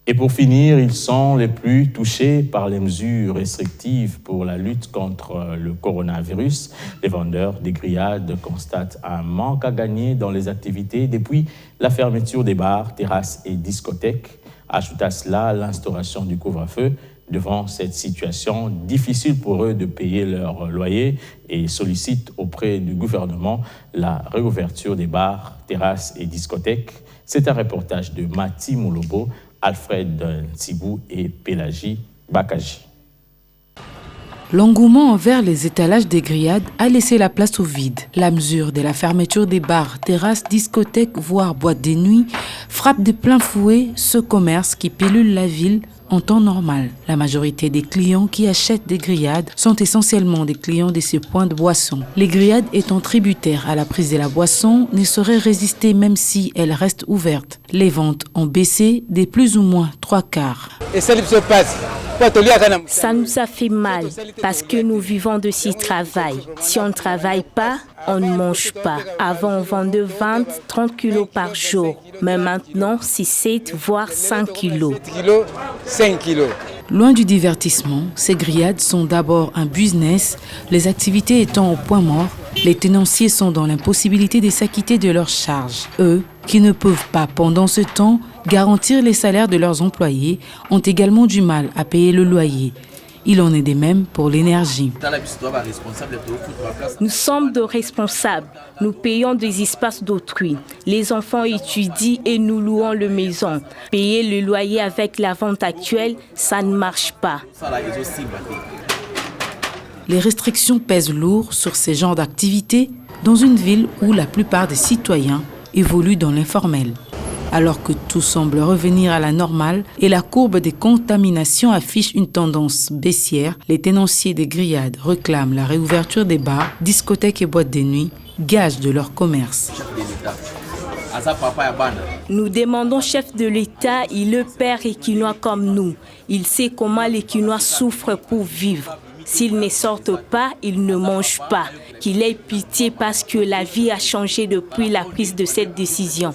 Et pour finir, ils sont les plus touchés par les mesures restrictives pour la lutte contre le coronavirus. Les vendeurs des grillades constatent un manque à gagner dans les activités depuis la fermeture des bars, terrasses et discothèques. Ajoute à cela l'instauration du couvre-feu. Devant cette situation, difficile pour eux de payer leur loyer et sollicitent auprès du gouvernement la réouverture des bars, terrasses et discothèques. C'est un reportage de Mati Moulobo, Alfred Nsibou et Pélagie Bakaji. L'engouement envers les étalages des grillades a laissé la place au vide. La mesure de la fermeture des bars, terrasses, discothèques, voire boîtes de nuit frappe de plein fouet ce commerce qui pilule la ville en temps normal. La majorité des clients qui achètent des grillades sont essentiellement des clients de ces points de boisson. Les grillades étant tributaires à la prise de la boisson ne sauraient résister même si elles restent ouvertes. Les ventes ont baissé de plus ou moins 3/4. Et ça nous a fait mal parce que nous vivons de ce travail. Si on ne travaille pas, on ne mange pas. Avant, on vendait 20-30 kilos par jour. Mais maintenant, c'est 7 voire 5 kilos. Loin du divertissement, ces grillades sont d'abord un business. Les activités étant au point mort, les tenanciers sont dans l'impossibilité de s'acquitter de leurs charges. Eux, qui ne peuvent pas pendant ce temps garantir les salaires de leurs employés, ont également du mal à payer le loyer. Il en est de même pour l'énergie. Nous sommes de responsables. Nous payons des espaces d'autrui. Les enfants étudient et nous louons les maisons. Payer le loyer avec la vente actuelle, ça ne marche pas. Les restrictions pèsent lourd sur ces genres d'activités dans une ville où la plupart des citoyens évoluent dans l'informel. Alors que tout semble revenir à la normale et la courbe des contaminations affiche une tendance baissière, les tenanciers des grillades réclament la réouverture des bars, discothèques et boîtes de nuit, gage de leur commerce. Nous demandons au chef de l'État, il est père et quinois comme nous. Il sait comment les quinois souffrent pour vivre. S'ils ne sortent pas, ils ne mangent pas. Qu'il ait pitié parce que la vie a changé depuis la prise de cette décision.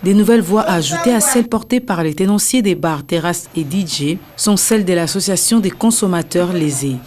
Des nouvelles voix ajoutées à celles portées par les tenanciers des bars, terrasses et DJ sont celles de l'association des consommateurs lésés.